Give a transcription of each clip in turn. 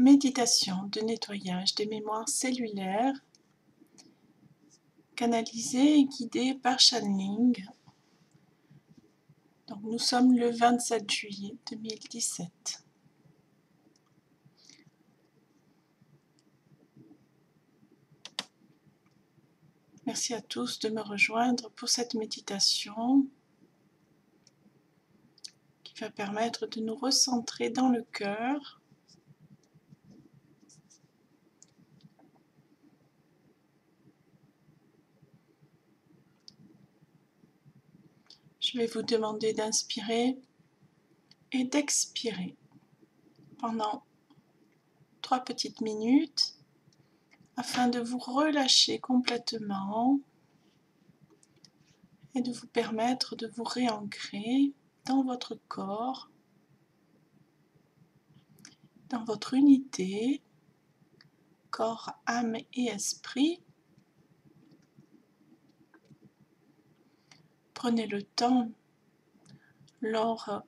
Méditation de nettoyage des mémoires cellulaires, canalisée et guidée par Channeling. Donc nous sommes le 27 juillet 2017. Merci à tous de me rejoindre pour cette méditation qui va permettre de nous recentrer dans le cœur. Je vais vous demander d'inspirer et d'expirer pendant 3 petites minutes afin de vous relâcher complètement et de vous permettre de vous réancrer dans votre corps, dans votre unité, corps, âme et esprit. Prenez le temps lors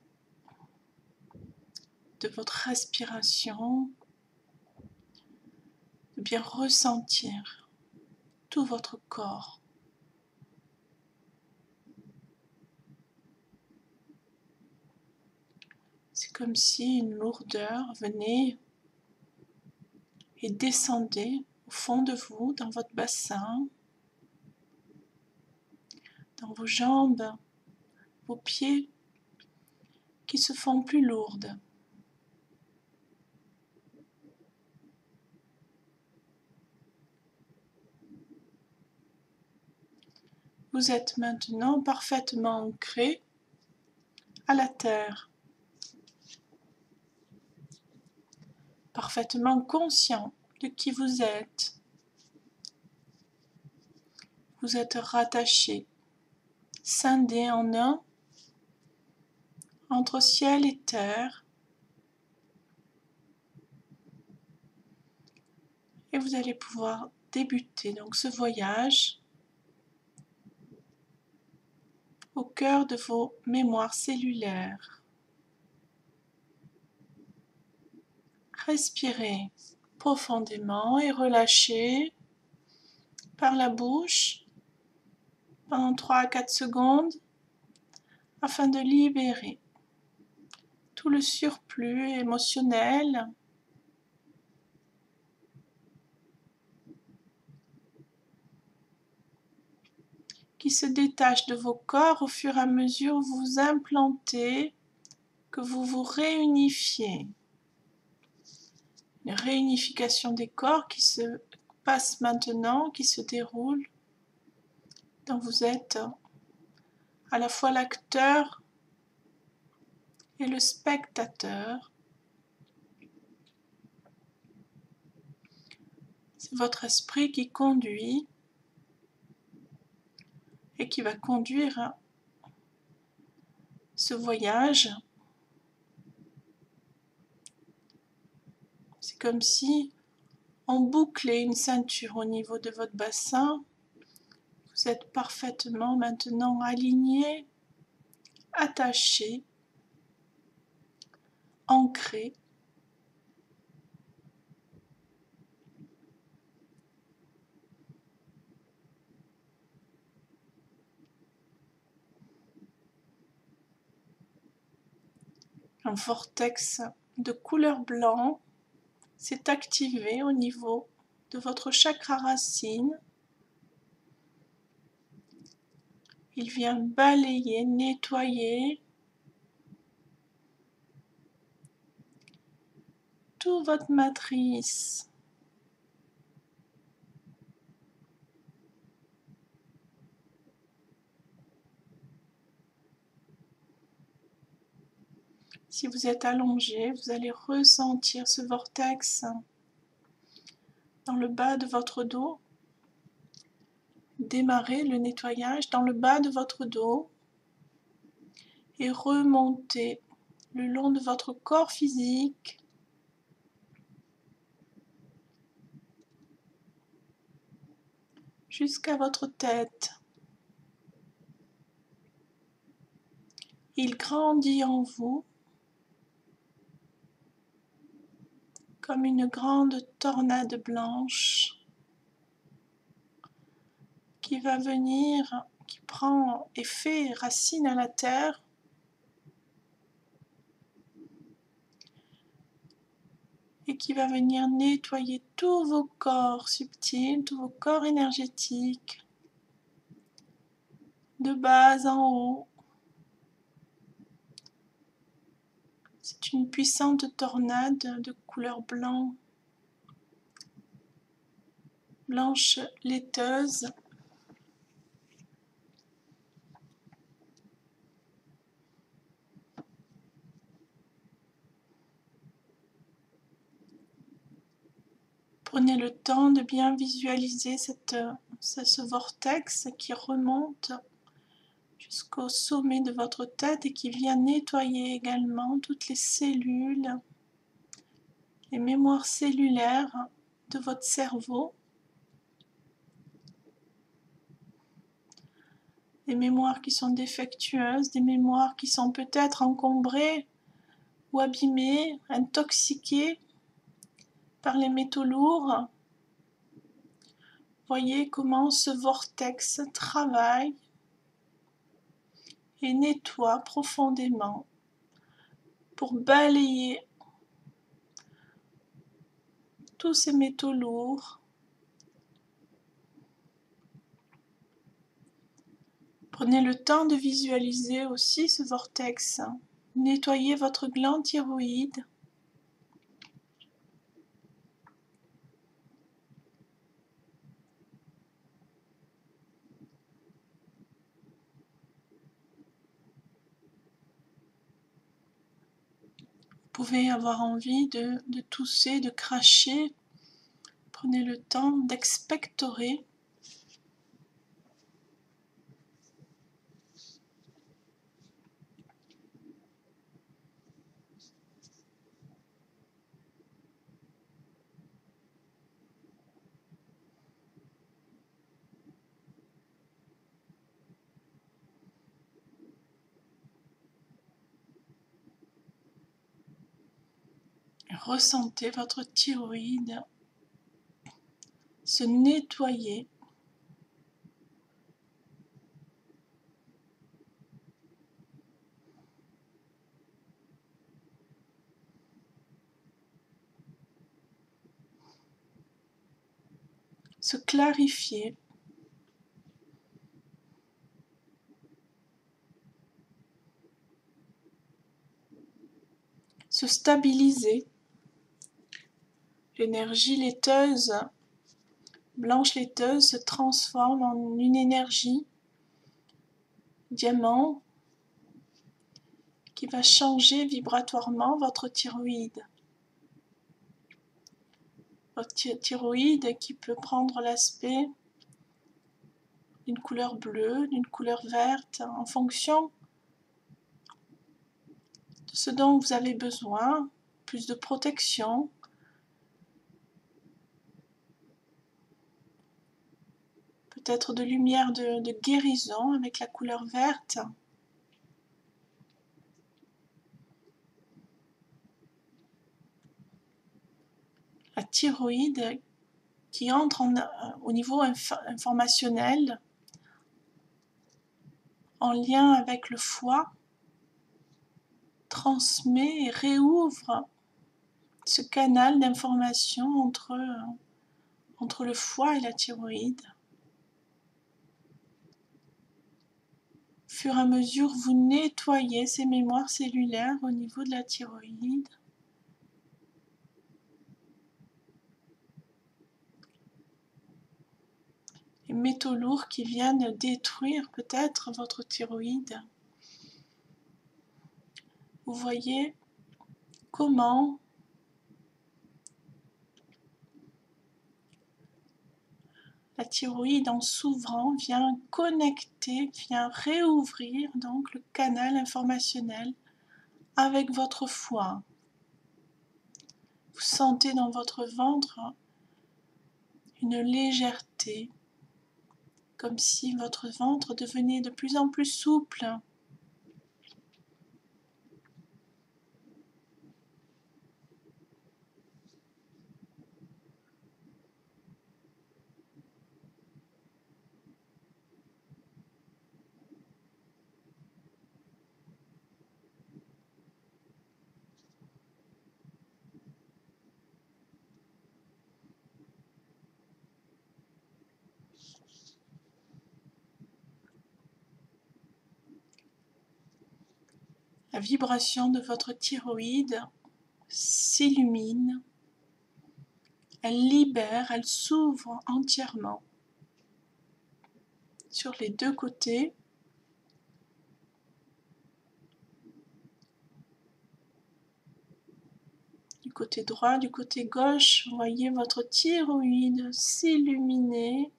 de votre respiration de bien ressentir tout votre corps. C'est comme si une lourdeur venait et descendait au fond de vous, dans votre bassin, dans vos jambes, vos pieds qui se font plus lourdes. Vous êtes maintenant parfaitement ancré à la terre, parfaitement conscient de qui vous êtes. Vous êtes rattaché, scindé en un, entre ciel et terre, et vous allez pouvoir débuter donc ce voyage au cœur de vos mémoires cellulaires. Respirez profondément et relâchez par la bouche pendant 3 à 4 secondes afin de libérer tout le surplus émotionnel qui se détache de vos corps au fur et à mesure où vous vous implantez, que vous vous réunifiez. Une réunification des corps qui se passe maintenant, qui se déroule, dont vous êtes à la fois l'acteur et le spectateur. C'est votre esprit qui conduit et qui va conduire ce voyage. C'est comme si on bouclait une ceinture au niveau de votre bassin. Vous êtes parfaitement maintenant aligné, attaché, ancré. Un vortex de couleur blanc s'est activé au niveau de votre chakra racine. Il vient balayer, nettoyer toute votre matrice. Si vous êtes allongé, vous allez ressentir ce vortex dans le bas de votre dos. Démarrez le nettoyage dans le bas de votre dos et remontez le long de votre corps physique jusqu'à votre tête. Il grandit en vous comme une grande tornade blanche qui va venir, qui prend et fait racine à la terre, et qui va venir nettoyer tous vos corps subtils, tous vos corps énergétiques, de bas en haut. C'est une puissante tornade de couleur blanche laiteuse. Prenez le temps de bien visualiser ce vortex qui remonte jusqu'au sommet de votre tête et qui vient nettoyer également toutes les cellules, les mémoires cellulaires de votre cerveau, des mémoires qui sont défectueuses, des mémoires qui sont peut-être encombrées ou abîmées, intoxiquées par les métaux lourds. Voyez comment ce vortex travaille et nettoie profondément pour balayer tous ces métaux lourds. Prenez le temps de visualiser aussi ce vortex. Nettoyez votre glande thyroïde. Vous pouvez avoir envie de tousser, de cracher. Prenez le temps d'expectorer. Ressentez votre thyroïde se nettoyer. Se clarifier. Se stabiliser. L'énergie laiteuse, blanche laiteuse, se transforme en une énergie diamant qui va changer vibratoirement votre thyroïde. Votre thyroïde qui peut prendre l'aspect d'une couleur bleue, d'une couleur verte, en fonction de ce dont vous avez besoin, plus de protection, peut-être de lumière de guérison avec la couleur verte. La thyroïde qui entre au niveau informationnel, en lien avec le foie, transmet et réouvre ce canal d'information entre le foie et la thyroïde. Au fur et à mesure, vous nettoyez ces mémoires cellulaires au niveau de la thyroïde. Les métaux lourds qui viennent détruire peut-être votre thyroïde. Vous voyez comment la thyroïde, en s'ouvrant, vient connecter, vient réouvrir donc le canal informationnel avec votre foie. Vous sentez dans votre ventre une légèreté, comme si votre ventre devenait de plus en plus souple. La vibration de votre thyroïde s'illumine, elle libère, elle s'ouvre entièrement sur les deux côtés. Du côté droit, du côté gauche, vous voyez votre thyroïde s'illuminer,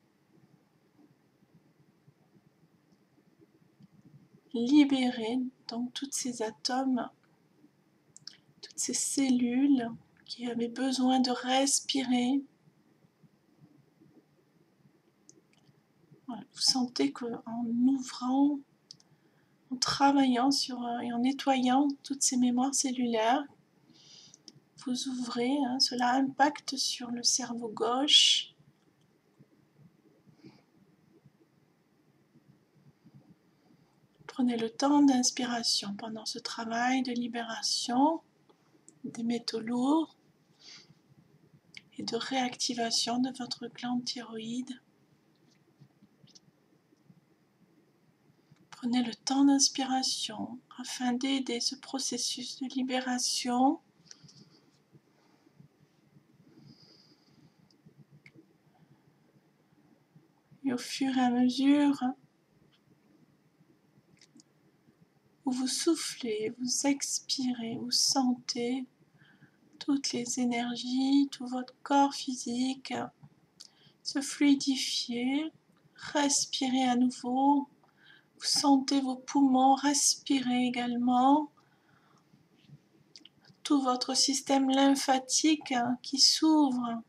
libérer donc tous ces atomes, toutes ces cellules qui avaient besoin de respirer. Voilà, vous sentez qu'en ouvrant, en travaillant et en nettoyant toutes ces mémoires cellulaires, vous ouvrez, cela impacte sur le cerveau gauche. Prenez le temps d'inspiration pendant ce travail de libération des métaux lourds et de réactivation de votre glande thyroïde. Prenez le temps d'inspiration afin d'aider ce processus de libération. Et au fur et à mesure où vous soufflez, vous expirez, vous sentez toutes les énergies, tout votre corps physique se fluidifier. Respirez à nouveau. Vous sentez vos poumons respirer également. Tout votre système lymphatique qui s'ouvre.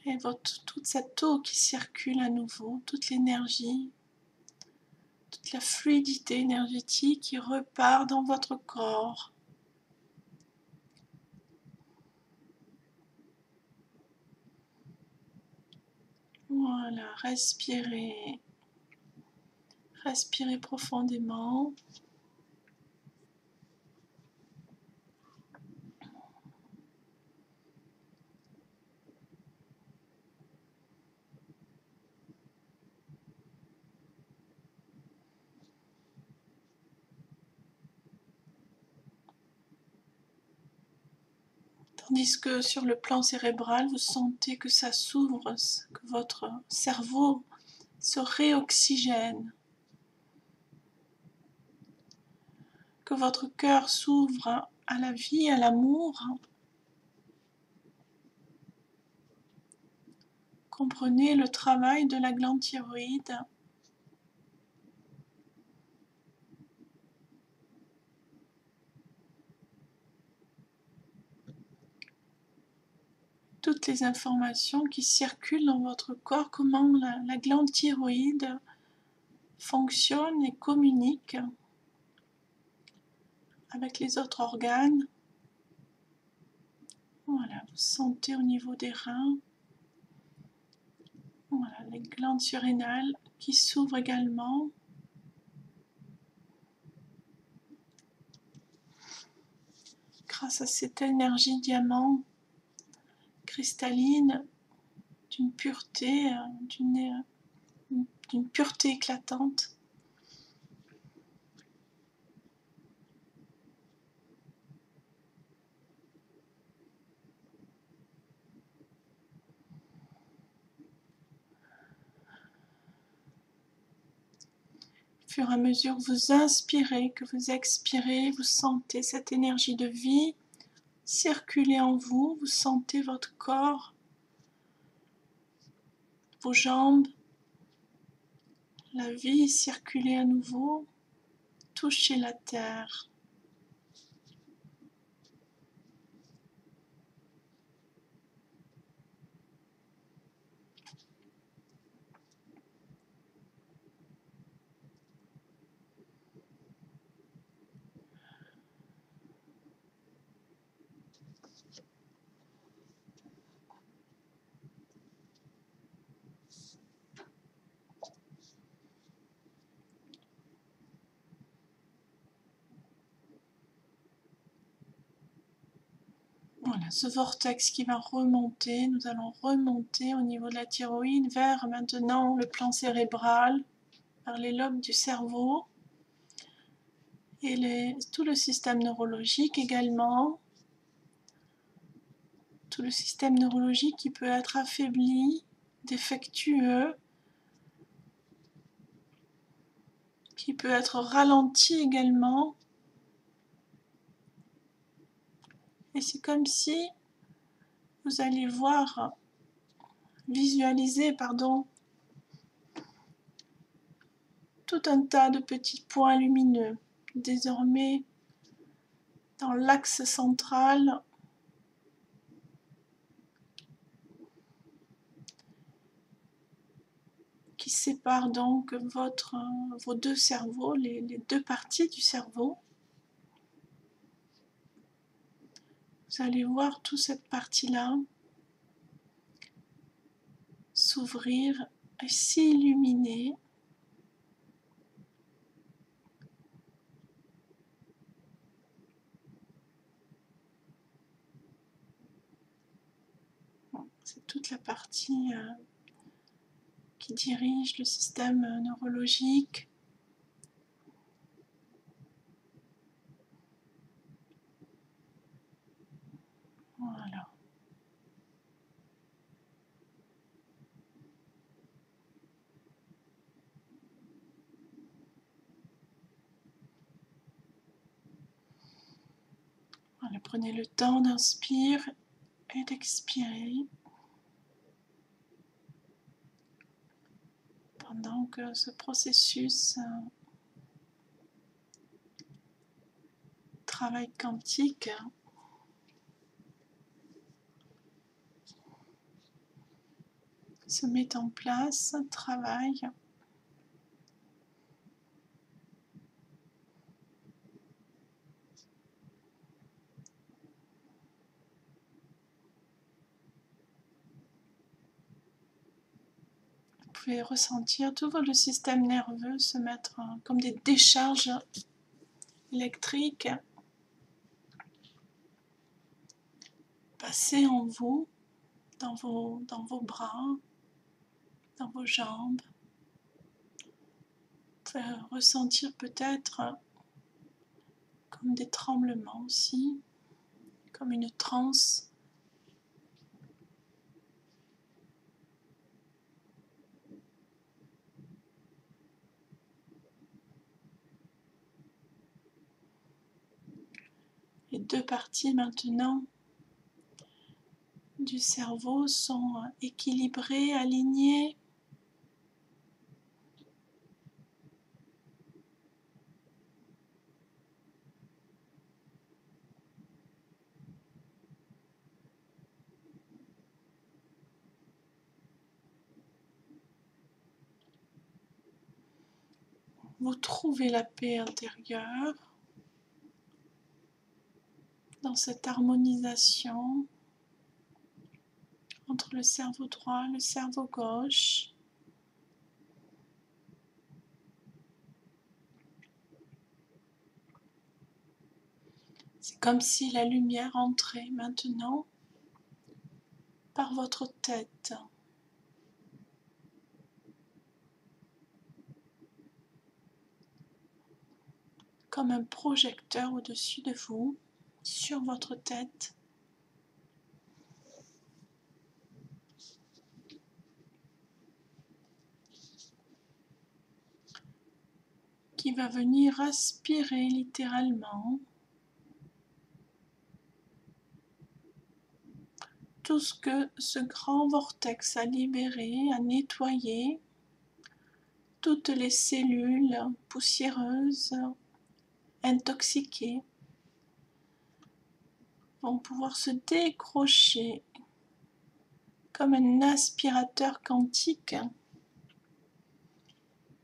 Et toute cette eau qui circule à nouveau, toute l'énergie, toute la fluidité énergétique qui repart dans votre corps. Voilà, respirez. Respirez profondément. Tandis que sur le plan cérébral, vous sentez que ça s'ouvre, que votre cerveau se réoxygène, que votre cœur s'ouvre à la vie, à l'amour. Comprenez le travail de la glande thyroïde. Toutes les informations qui circulent dans votre corps, comment la glande thyroïde fonctionne et communique avec les autres organes. Voilà, vous sentez au niveau des reins. Voilà, les glandes surrénales qui s'ouvrent également. Grâce à cette énergie diamant cristalline, d'une pureté, d'une pureté éclatante. Au fur et à mesure que vous inspirez, que vous expirez, vous sentez cette énergie de vie circuler en vous, vous sentez votre corps, vos jambes, la vie circuler à nouveau, toucher la terre. Voilà, ce vortex qui va remonter, nous allons remonter au niveau de la thyroïde vers maintenant le plan cérébral, vers les lobes du cerveau et tout le système neurologique également. Tout le système neurologique qui peut être affaibli, défectueux, qui peut être ralenti également. Et c'est comme si vous allez voir, visualiser, pardon, tout un tas de petits points lumineux, désormais dans l'axe central, qui sépare donc vos deux cerveaux, les deux parties du cerveau. Vous allez voir toute cette partie-là s'ouvrir et s'illuminer. C'est toute la partie qui dirige le système neurologique. Voilà. Voilà, prenez le temps d'inspirer et d'expirer pendant que ce processus travail quantique se met en place, travaille. Vous pouvez ressentir tout le système nerveux se mettre comme des décharges électriques passer en vous, dans vos bras, dans vos jambes. Vous pouvez ressentir peut-être comme des tremblements aussi, comme une transe. Les deux parties maintenant du cerveau sont équilibrées, alignées. Vous trouvez la paix intérieure dans cette harmonisation entre le cerveau droit et le cerveau gauche. C'est comme si la lumière entrait maintenant par votre tête. Comme un projecteur au-dessus de vous, sur votre tête. Qui va venir aspirer littéralement tout ce que ce grand vortex a libéré, a nettoyé, toutes les cellules poussiéreuses, intoxiquées, vont pouvoir se décrocher comme un aspirateur quantique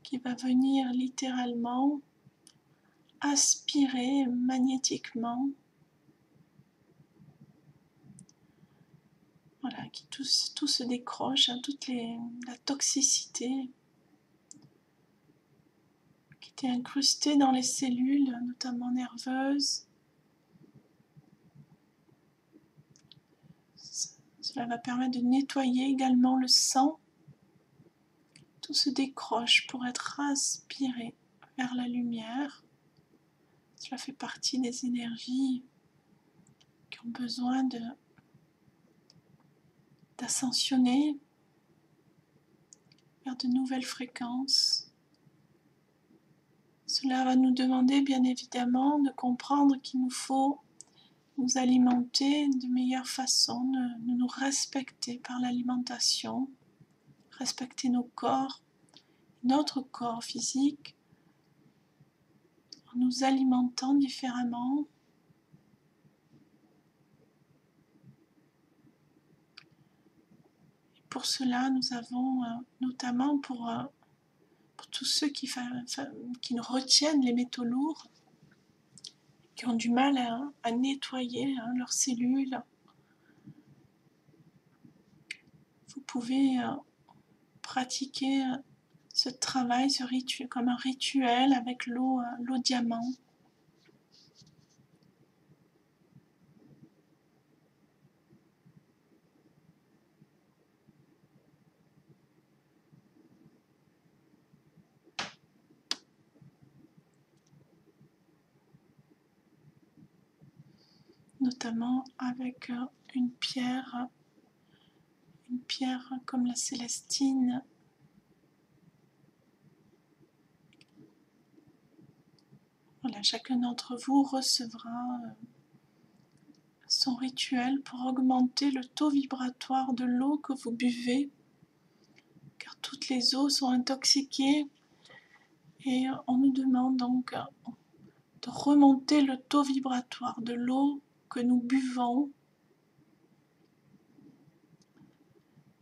qui va venir littéralement aspirer magnétiquement. Voilà, qui tout se décroche, toute la toxicité qui était incrustée dans les cellules, notamment nerveuses, Cela va permettre de nettoyer également le sang. Tout se décroche pour être aspiré vers la lumière. Cela fait partie des énergies qui ont besoin d'ascensionner vers de nouvelles fréquences. Cela va nous demander bien évidemment de comprendre qu'il nous faut nous alimenter de meilleure façon, de nous respecter par l'alimentation, respecter nos corps, notre corps physique, en nous alimentant différemment. Et pour cela, nous avons notamment pour tous ceux qui nous retiennent les métaux lourds, qui ont du mal à nettoyer leurs cellules, vous pouvez pratiquer ce travail, ce rituel, comme un rituel avec l'eau diamant. Notamment avec une pierre comme la célestine. Voilà, chacun d'entre vous recevra son rituel pour augmenter le taux vibratoire de l'eau que vous buvez, car toutes les eaux sont intoxiquées et on nous demande donc de remonter le taux vibratoire de l'eau que nous buvons.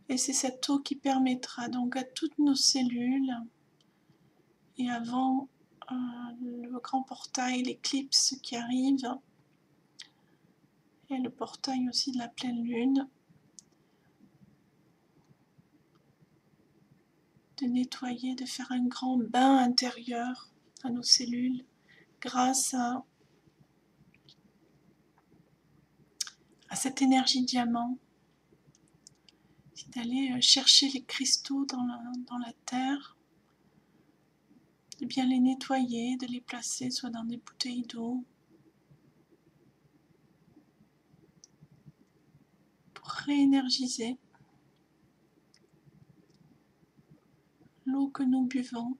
Et c'est cette eau qui permettra donc à toutes nos cellules, et avant le grand portail, l'éclipse qui arrive, et le portail aussi de la pleine lune, de nettoyer, de faire un grand bain intérieur à nos cellules grâce à cette énergie diamant. C'est d'aller chercher les cristaux dans la terre, de bien les nettoyer, de les placer soit dans des bouteilles d'eau, pour réénergiser l'eau que nous buvons.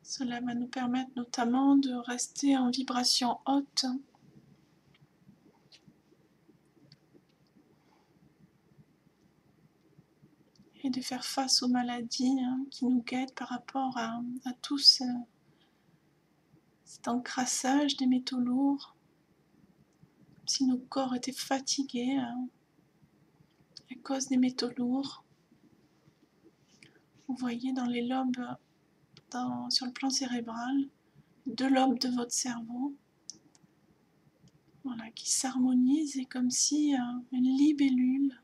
Cela va nous permettre notamment de rester en vibration haute et de faire face aux maladies qui nous guettent par rapport à tout cet encrassage des métaux lourds, comme si nos corps étaient fatigués à cause des métaux lourds. Vous voyez dans les lobes, sur le plan cérébral, 2 lobes de votre cerveau, voilà, qui s'harmonisent, et comme si une libellule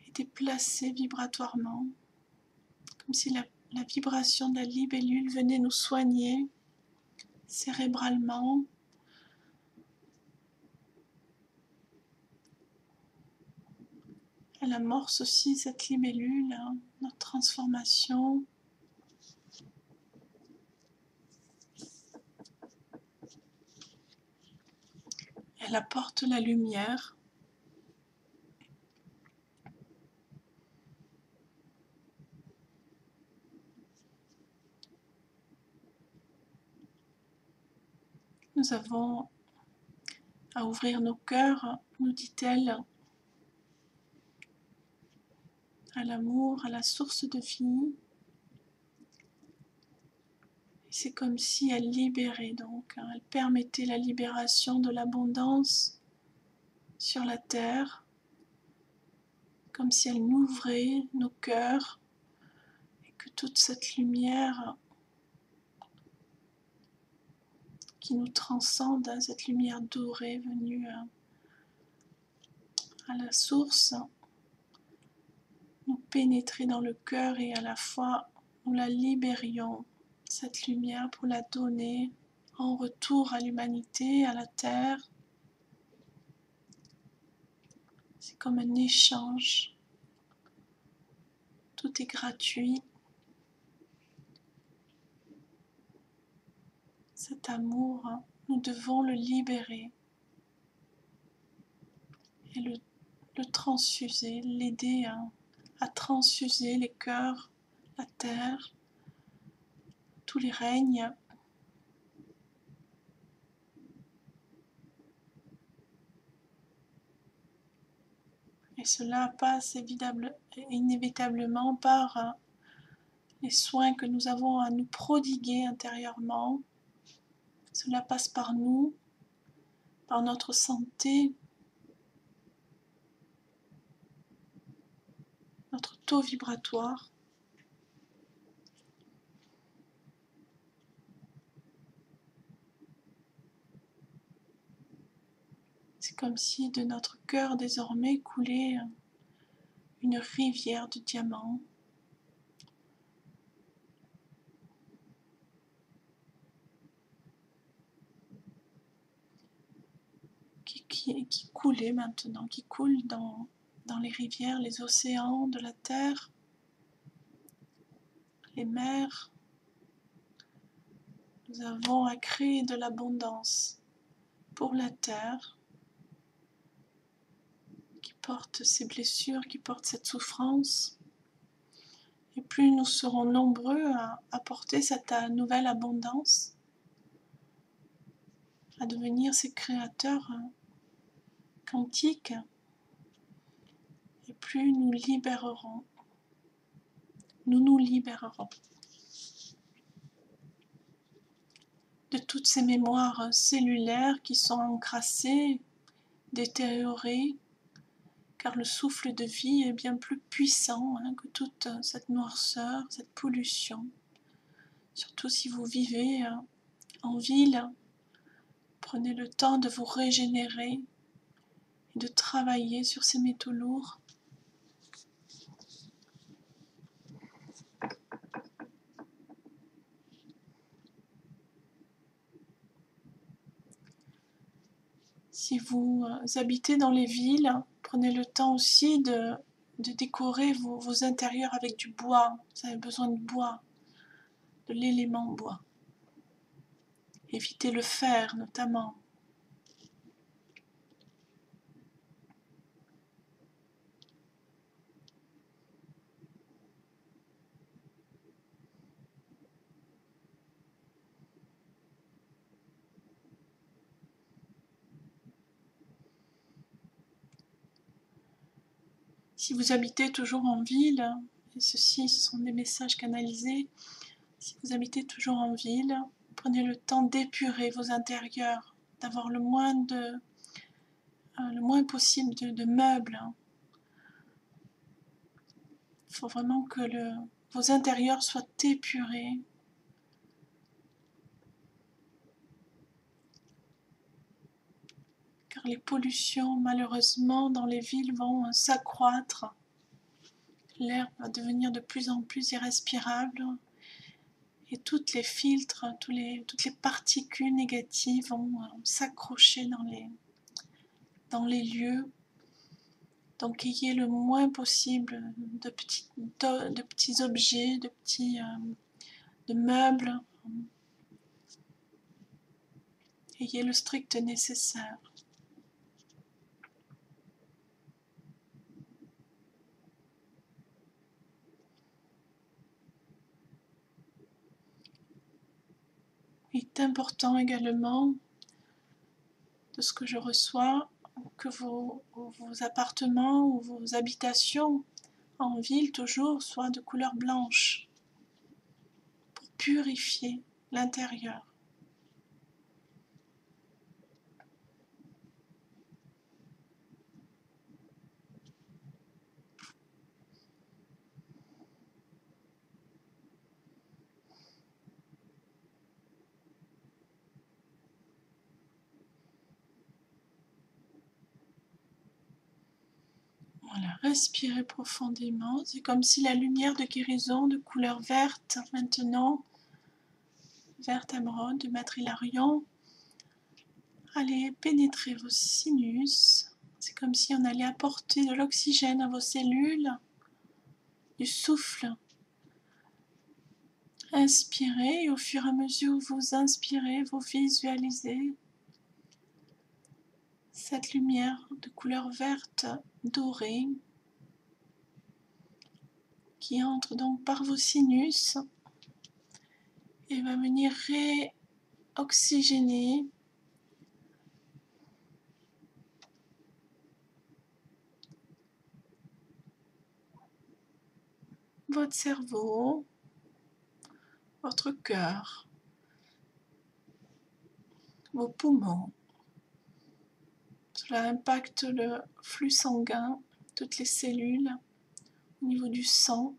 était placée vibratoirement, comme si la vibration de la libellule venait nous soigner cérébralement. Elle amorce aussi, cette libellule, notre transformation. Elle apporte la lumière. Nous avons à ouvrir nos cœurs, nous dit-elle, à l'amour, à la source de vie. C'est comme si elle libérait donc, elle permettait la libération de l'abondance sur la terre, comme si elle ouvrait nos cœurs et que toute cette lumière qui nous transcende, cette lumière dorée venue à la source, nous pénétrer dans le cœur et à la fois nous la libérions, cette lumière, pour la donner en retour à l'humanité, à la terre. C'est comme un échange, tout est gratuit. Cet amour, nous devons le libérer et le transfuser, l'aider à transfuser les cœurs, la terre, tous les règnes. Et cela passe inévitablement par les soins que nous avons à nous prodiguer intérieurement. Cela passe par nous, par notre santé, notre taux vibratoire. C'est comme si de notre cœur désormais coulait une rivière de diamants. Qui coulait maintenant, qui coule dans les rivières, les océans de la terre, les mers. Nous avons à créer de l'abondance pour la terre qui porte ces blessures, qui porte cette souffrance. Et plus nous serons nombreux à apporter cette nouvelle abondance, à devenir ces créateurs quantiques, et plus nous nous libérerons de toutes ces mémoires cellulaires qui sont encrassées, détériorées, car le souffle de vie est bien plus puissant que toute cette noirceur, cette pollution. Surtout si vous vivez en ville, prenez le temps de vous régénérer et de travailler sur ces métaux lourds. Si vous habitez dans les villes, prenez le temps aussi de décorer vos intérieurs avec du bois. Vous avez besoin de bois, de l'élément bois. Évitez le fer notamment. Si vous habitez toujours en ville, et ce sont des messages canalisés, si vous habitez toujours en ville, prenez le temps d'épurer vos intérieurs, d'avoir le moins possible de meubles. Il faut vraiment que vos intérieurs soient épurés. Car les pollutions, malheureusement, dans les villes vont s'accroître. L'air va devenir de plus en plus irrespirable. Et toutes les filtres, toutes les particules négatives vont s'accrocher dans les lieux. Donc ayez le moins possible de petits objets, de meubles. Ayez le strict nécessaire. Il est important également, de ce que je reçois, que vos appartements ou vos habitations en ville toujours soient de couleur blanche pour purifier l'intérieur. Voilà. Bien, respirez profondément. C'est comme si la lumière de guérison de couleur verte, maintenant, verte émeraude de Maître Hilarion, allait pénétrer vos sinus. C'est comme si on allait apporter de l'oxygène à vos cellules, du souffle. Inspirez et au fur et à mesure que vous inspirez, vous visualisez cette lumière de couleur verte dorée qui entre donc par vos sinus et va venir réoxygéner votre cerveau, votre cœur, vos poumons. Cela impacte le flux sanguin, toutes les cellules au niveau du sang.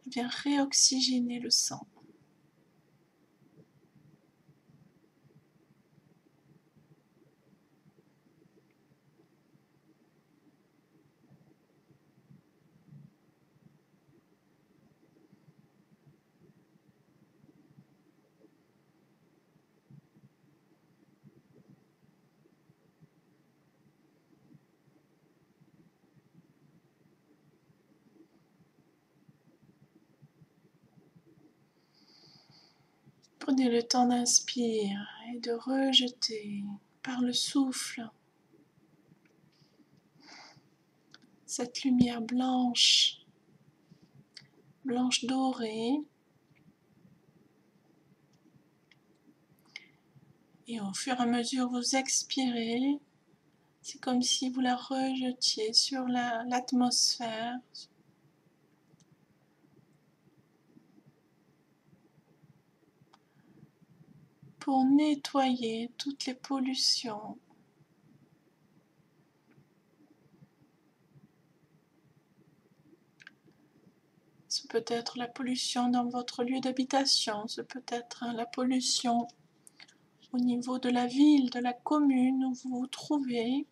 Et vient réoxygéner le sang. Prenez le temps d'inspirer et de rejeter par le souffle cette lumière blanche, blanche dorée. Et au fur et à mesure que vous expirez, c'est comme si vous la rejetiez sur l'atmosphère. Pour nettoyer toutes les pollutions. Ce peut être la pollution dans votre lieu d'habitation, ce peut être la pollution au niveau de la ville, de la commune où vous vous trouvez.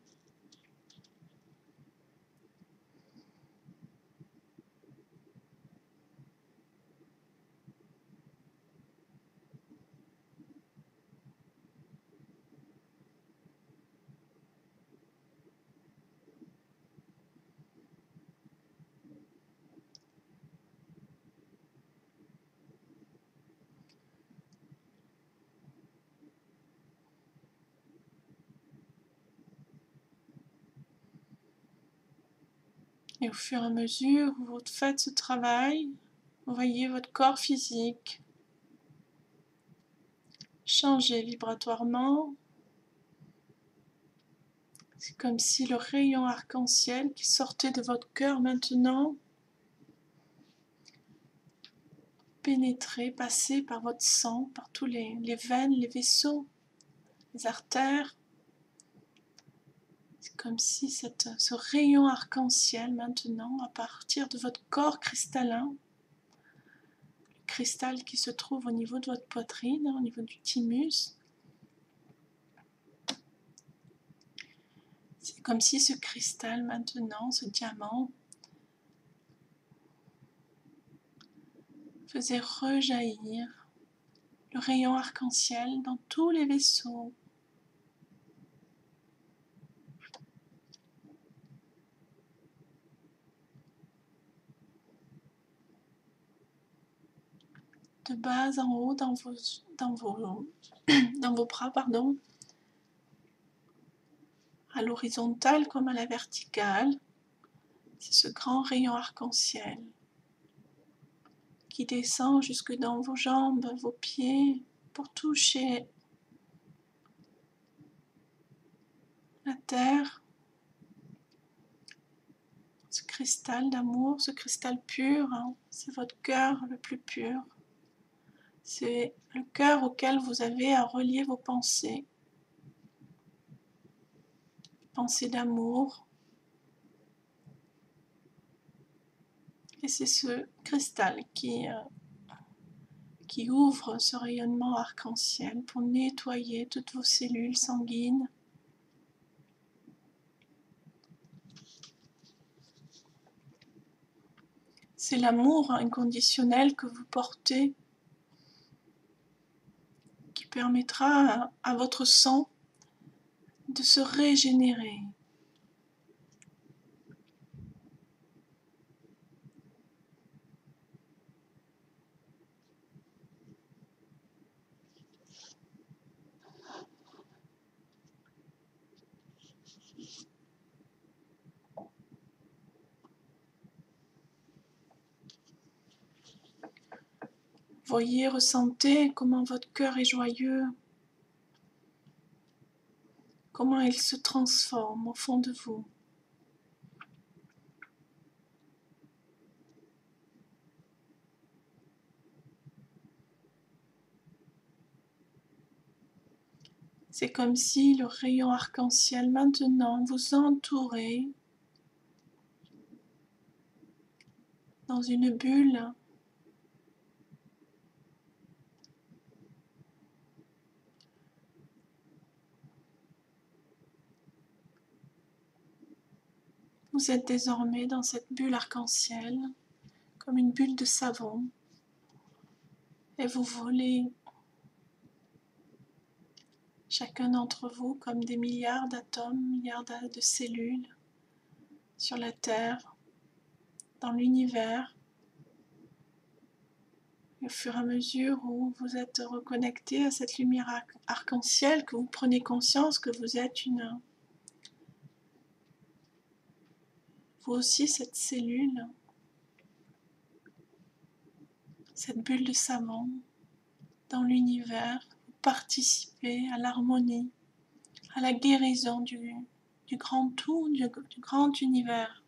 Et au fur et à mesure où vous faites ce travail, vous voyez votre corps physique changer vibratoirement. C'est comme si le rayon arc-en-ciel qui sortait de votre cœur maintenant pénétrait, passait par votre sang, par tous les veines, les vaisseaux, les artères. C'est comme si ce rayon arc-en-ciel maintenant, à partir de votre corps cristallin, le cristal qui se trouve au niveau de votre poitrine, au niveau du thymus, c'est comme si ce cristal maintenant, ce diamant, faisait rejaillir le rayon arc-en-ciel dans tous les vaisseaux. De bas en haut dans vos bras, pardon, à l'horizontale comme à la verticale, c'est ce grand rayon arc-en-ciel qui descend jusque dans vos jambes, vos pieds, pour toucher la terre, ce cristal d'amour, ce cristal pur, hein, c'est votre cœur le plus pur. C'est le cœur auquel vous avez à relier vos pensées. Pensées d'amour. Et c'est ce cristal qui ouvre ce rayonnement arc-en-ciel pour nettoyer toutes vos cellules sanguines. C'est l'amour inconditionnel que vous portez qui permettra à votre sang de se régénérer. Voyez, ressentez comment votre cœur est joyeux, comment il se transforme au fond de vous. C'est comme si le rayon arc-en-ciel maintenant vous entourait dans une bulle Vous êtes désormais dans cette bulle arc-en-ciel, comme une bulle de savon, et vous volez, chacun d'entre vous, comme des milliards d'atomes, milliards de cellules, sur la Terre, dans l'univers. Et au fur et à mesure où vous êtes reconnecté à cette lumière arc-en-ciel, que vous prenez conscience que vous êtes vous aussi cette cellule, cette bulle de savon dans l'univers, vous participez à l'harmonie, à la guérison du grand tout, du grand univers.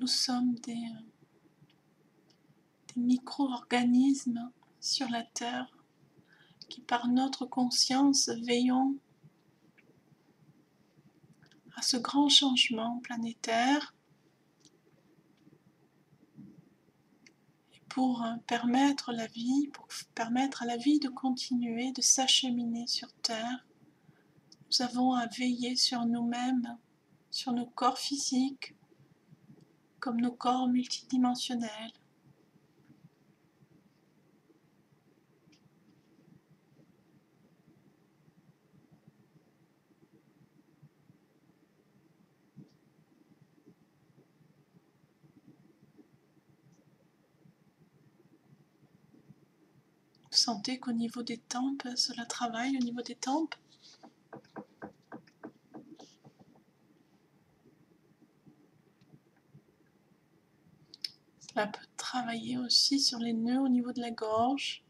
Nous sommes des micro-organismes sur la Terre qui, par notre conscience, veillons à ce grand changement planétaire et pour permettre à la vie de continuer de s'acheminer sur Terre. Nous avons à veiller sur nous-mêmes, sur nos corps physiques, comme nos corps multidimensionnels. Vous sentez qu'au niveau des tempes, cela travaille au niveau des tempes. Cela peut travailler aussi sur les nœuds au niveau de la gorge,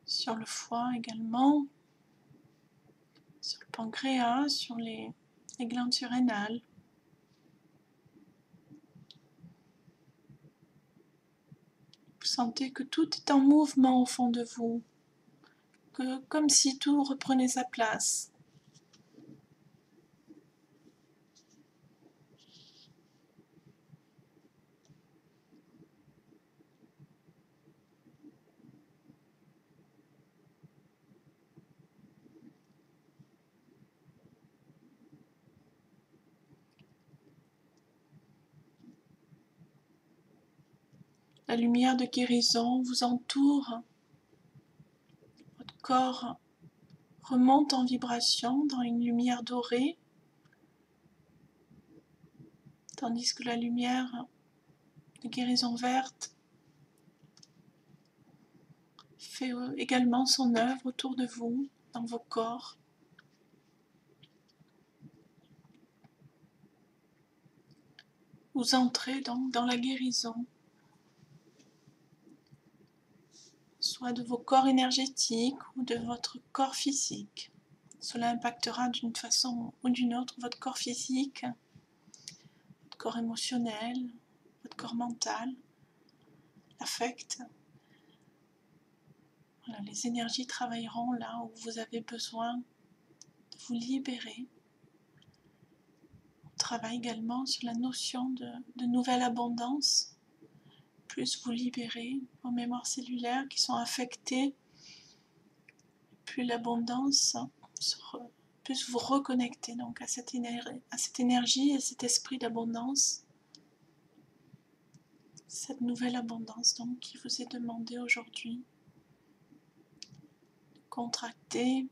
sur le foie également, sur le pancréas, sur les glandes surrénales. Vous sentez que tout est en mouvement au fond de vous, comme si tout reprenait sa place. La lumière de guérison vous entoure. Votre corps remonte en vibration dans une lumière dorée, tandis que la lumière de guérison verte fait également son œuvre autour de vous, dans vos corps. Vous entrez donc dans la guérison, soit de vos corps énergétiques ou de votre corps physique. Cela impactera d'une façon ou d'une autre votre corps physique, votre corps émotionnel, votre corps mental, l'affect. Voilà, les énergies travailleront là où vous avez besoin de vous libérer travaille également sur la notion de nouvelle abondance. Plus vous libérez vos mémoires cellulaires qui sont affectées, plus l'abondance, plus vous reconnectez donc à cette énergie, à cet esprit d'abondance, cette nouvelle abondance donc qui vous est demandée aujourd'hui. Contracter.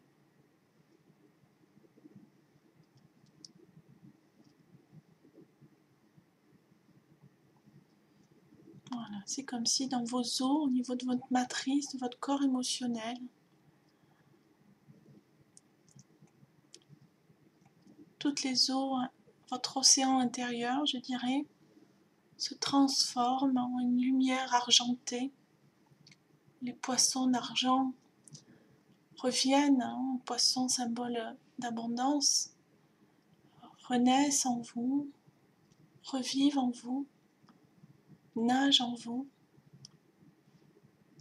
Voilà, c'est comme si dans vos os, au niveau de votre matrice, de votre corps émotionnel, toutes les eaux, votre océan intérieur, je dirais, se transforment en une lumière argentée. Les poissons d'argent reviennent, poissons symbole d'abondance, renaissent en vous, revivent en vous, nagent en vous.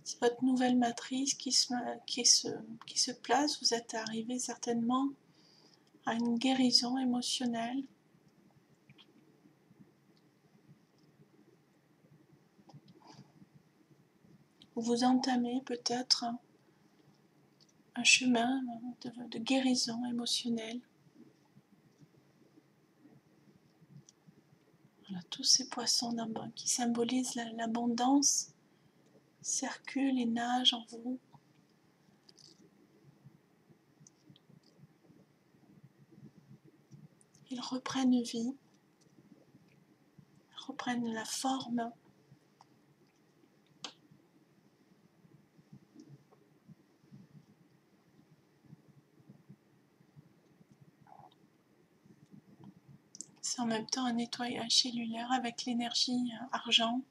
C'est votre nouvelle matrice qui se place. Vous êtes arrivé certainement à une guérison émotionnelle. Vous entamez peut-être un chemin de guérison émotionnelle. Voilà, tous ces poissons qui symbolisent l'abondance circulent et nagent en vous. Ils reprennent vie, reprennent la forme. C'est en même temps un nettoyage cellulaire avec l'énergie argent.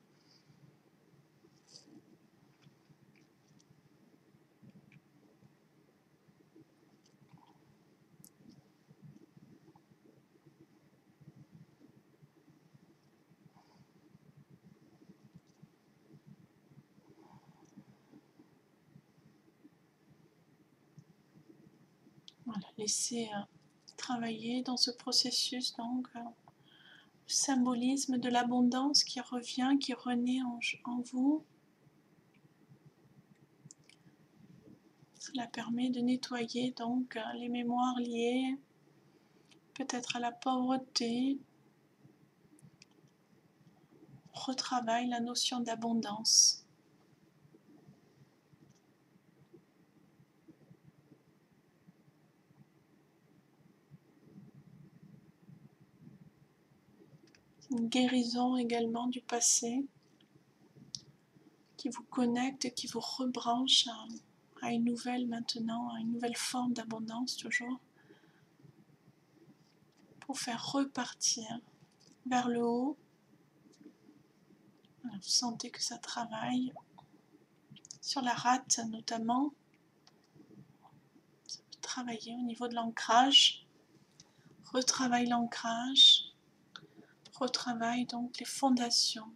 Voilà, laissez travailler dans ce processus donc le symbolisme de l'abondance qui revient, qui renaît en vous. Cela permet de nettoyer donc les mémoires liées peut-être à la pauvreté. Retravaille la notion d'abondance. Une guérison également du passé qui vous connecte, qui vous rebranche à une nouvelle maintenant, à une nouvelle forme d'abondance toujours, pour faire repartir vers le haut. Vous sentez que ça travaille sur la rate notamment. Ça peut travailler au niveau de l'ancrage. Retravaille l'ancrage. Retravaille donc les fondations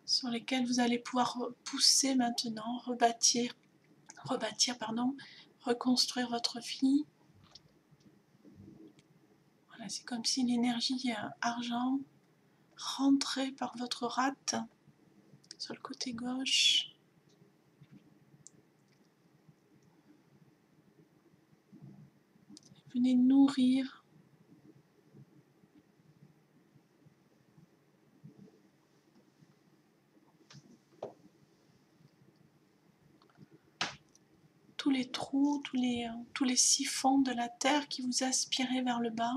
sur lesquelles vous allez pouvoir pousser maintenant, reconstruire votre vie. Voilà, c'est comme si l'énergie argent rentrait par votre rate sur le côté gauche. Venez nourrir tous les trous, tous les siphons de la terre qui vous aspiraient vers le bas,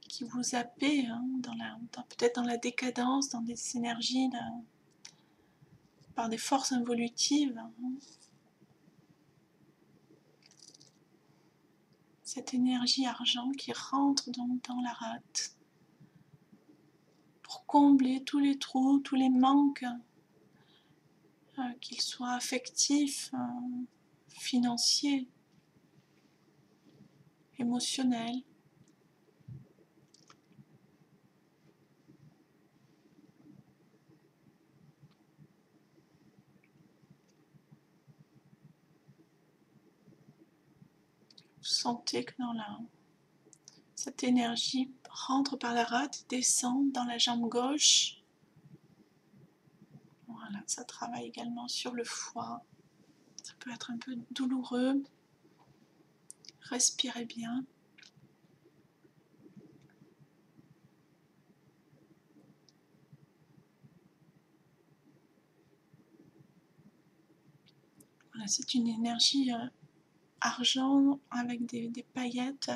qui vous zappaient peut-être dans la décadence, dans des énergies, par des forces involutives. Cette énergie argent qui rentre donc dans la rate pour combler tous les trous, tous les manques, qu'ils soient affectifs, financiers, émotionnels. Vous sentez que dans Cette énergie rentre par la rate, descend dans la jambe gauche. Voilà, ça travaille également sur le foie. Ça peut être un peu douloureux. Respirez bien. Voilà, c'est une énergie argent avec des paillettes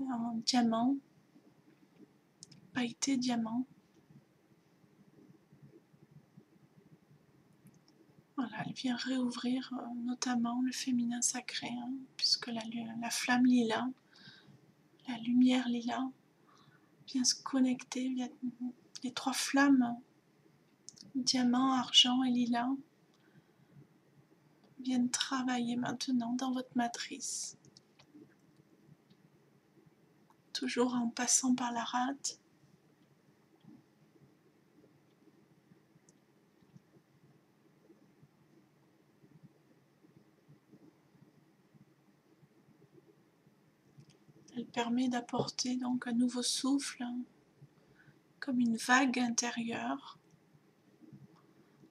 en diamant, pailleté diamant. Voilà, elle vient réouvrir notamment le féminin sacré, hein, puisque la flamme lila, la lumière lila, vient se connecter, les trois flammes, diamant, argent et lilas, viennent travailler maintenant dans votre matrice. Toujours en passant par la rate. Elle permet d'apporter donc un nouveau souffle, comme une vague intérieure,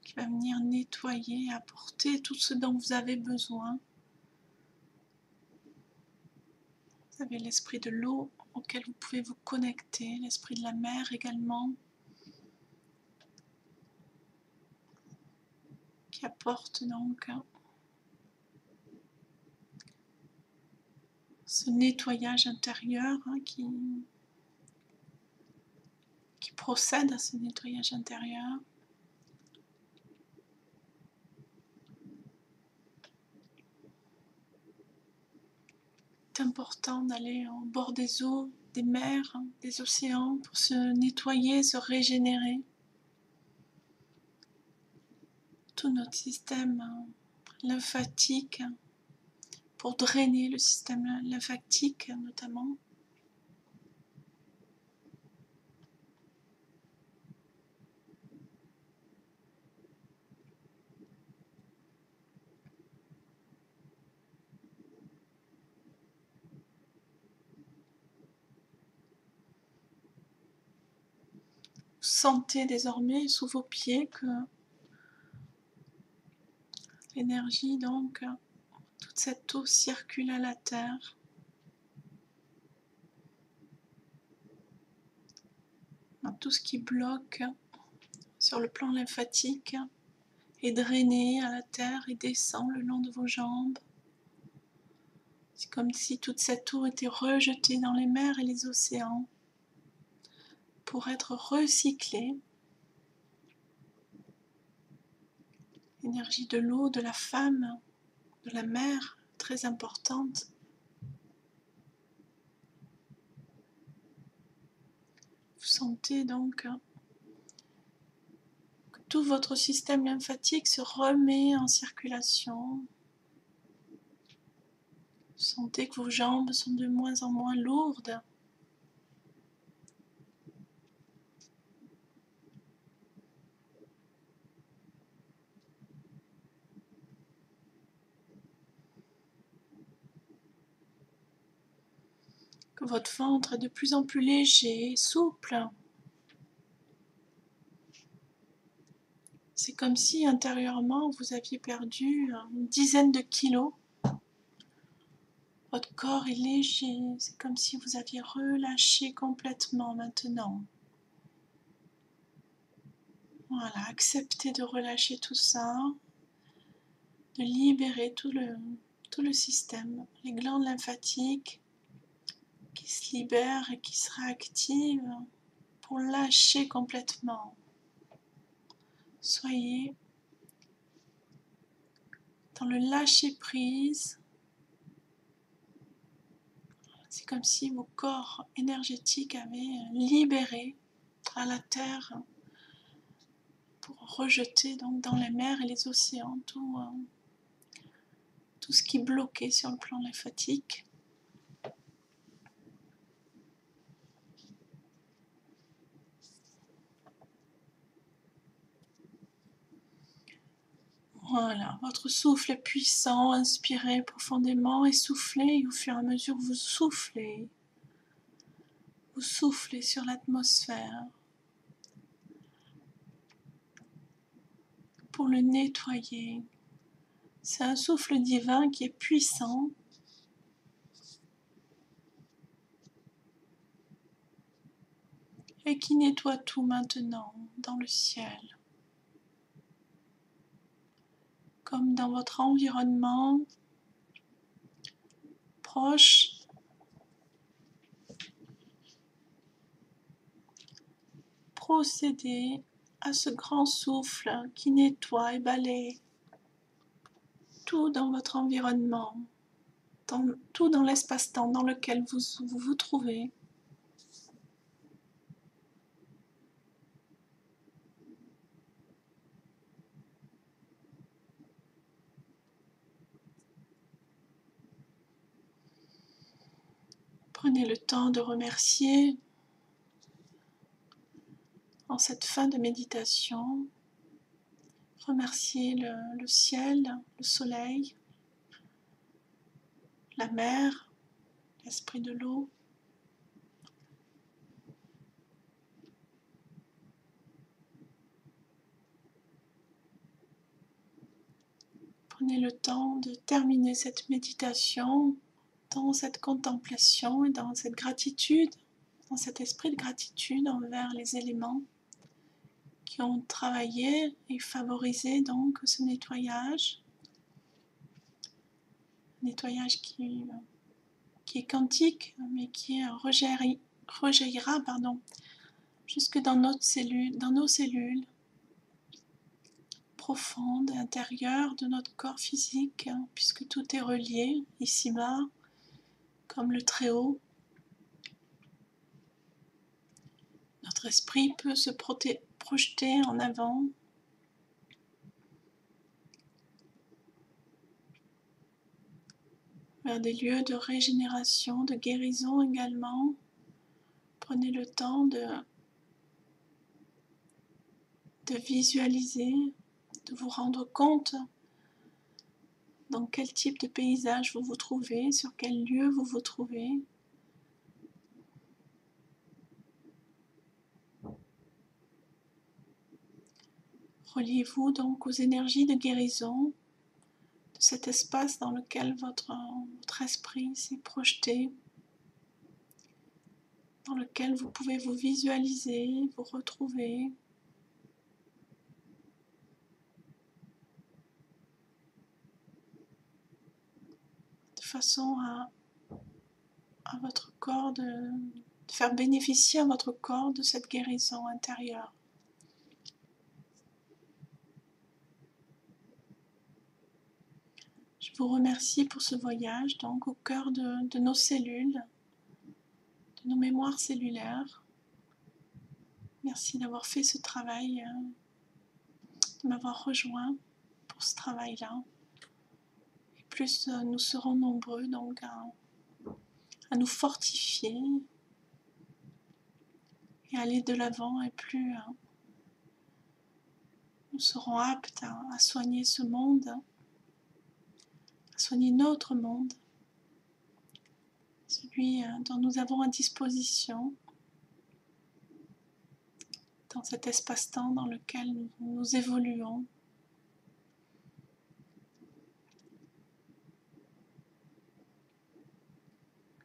qui va venir nettoyer, apporter tout ce dont vous avez besoin. Vous avez l'esprit de l'eau auquel vous pouvez vous connecter, l'esprit de la mer également, qui apporte donc ce nettoyage intérieur, qui procède à ce nettoyage intérieur. C'est important d'aller au bord des eaux, des mers, des océans pour se nettoyer, se régénérer. Tout notre système lymphatique, pour drainer le système lymphatique notamment. Vous sentez désormais sous vos pieds que l'énergie, donc, toute cette eau circule à la terre. Tout ce qui bloque sur le plan lymphatique est drainé à la terre et descend le long de vos jambes. C'est comme si toute cette eau était rejetée dans les mers et les océans pour être recyclée. L'énergie de l'eau, de la femme, de la mer, très importante. Vous sentez donc que tout votre système lymphatique se remet en circulation. Vous sentez que vos jambes sont de moins en moins lourdes. Que votre ventre est de plus en plus léger, souple. C'est comme si intérieurement vous aviez perdu une dizaine de kilos. Votre corps est léger, c'est comme si vous aviez relâché complètement maintenant. Voilà, acceptez de relâcher tout ça, de libérer tout le système, les glandes lymphatiques qui se libèrent et qui se réactivent pour lâcher complètement. Soyez dans le lâcher-prise. C'est comme si vos corps énergétiques avaient libéré à la terre pour rejeter donc dans les mers et les océans tout ce qui bloquait sur le plan lymphatique. Voilà, votre souffle est puissant, inspirez profondément et soufflez, et au fur et à mesure que vous soufflez, Vous soufflez sur l'atmosphère pour le nettoyer. C'est un souffle divin qui est puissant et qui nettoie tout maintenant dans le ciel. Comme dans votre environnement proche, procédez à ce grand souffle qui nettoie et balaye tout dans votre environnement, tout dans l'espace-temps dans lequel vous trouvez. Prenez le temps de remercier en cette fin de méditation. Remerciez le ciel, le soleil, la mer, l'esprit de l'eau. Prenez le temps de terminer cette méditation dans cette contemplation et dans cette gratitude, dans cet esprit de gratitude envers les éléments qui ont travaillé et favorisé donc ce nettoyage. Nettoyage qui est quantique, mais qui rejaillira jusque dans nos cellules profondes, intérieures de notre corps physique, puisque tout est relié ici-bas, comme le Très-Haut. Notre esprit peut se projeter en avant, vers des lieux de régénération, de guérison également. Prenez le temps de visualiser, de vous rendre compte dans quel type de paysage vous vous trouvez, sur quel lieu vous vous trouvez. Reliez-vous donc aux énergies de guérison de cet espace dans lequel votre esprit s'est projeté, dans lequel vous pouvez vous visualiser, vous retrouver. De façon à votre corps, de faire bénéficier à votre corps de cette guérison intérieure. Je vous remercie pour ce voyage, donc au cœur de nos cellules, de nos mémoires cellulaires. Merci d'avoir fait ce travail, de m'avoir rejoint pour ce travail-là. Et plus nous serons nombreux donc à nous fortifier et aller de l'avant, et plus nous serons aptes à soigner ce monde, à soigner notre monde, celui dont nous avons à disposition dans cet espace-temps dans lequel nous évoluons.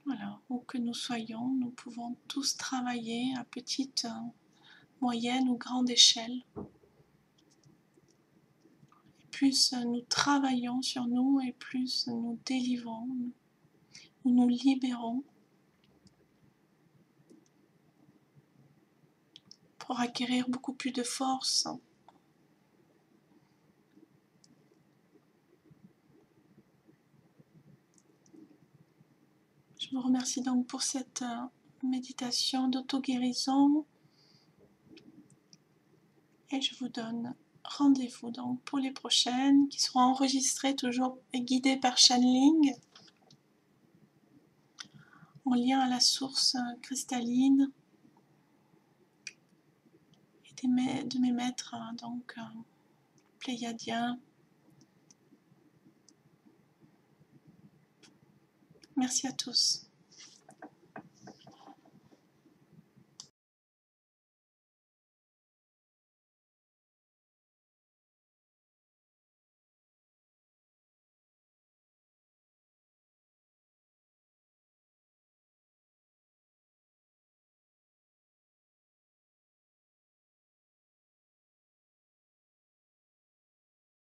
Voilà, où que nous soyons, nous pouvons tous travailler à petite, moyenne ou grande échelle. Et plus nous travaillons sur nous et plus nous délivrons, nous libérons pour acquérir beaucoup plus de force. Je vous remercie donc pour cette méditation d'auto-guérison et je vous donne rendez-vous donc pour les prochaines qui seront enregistrées toujours et guidées par channeling en lien à la source cristalline et de mes maîtres donc pléiadiens. Merci à tous.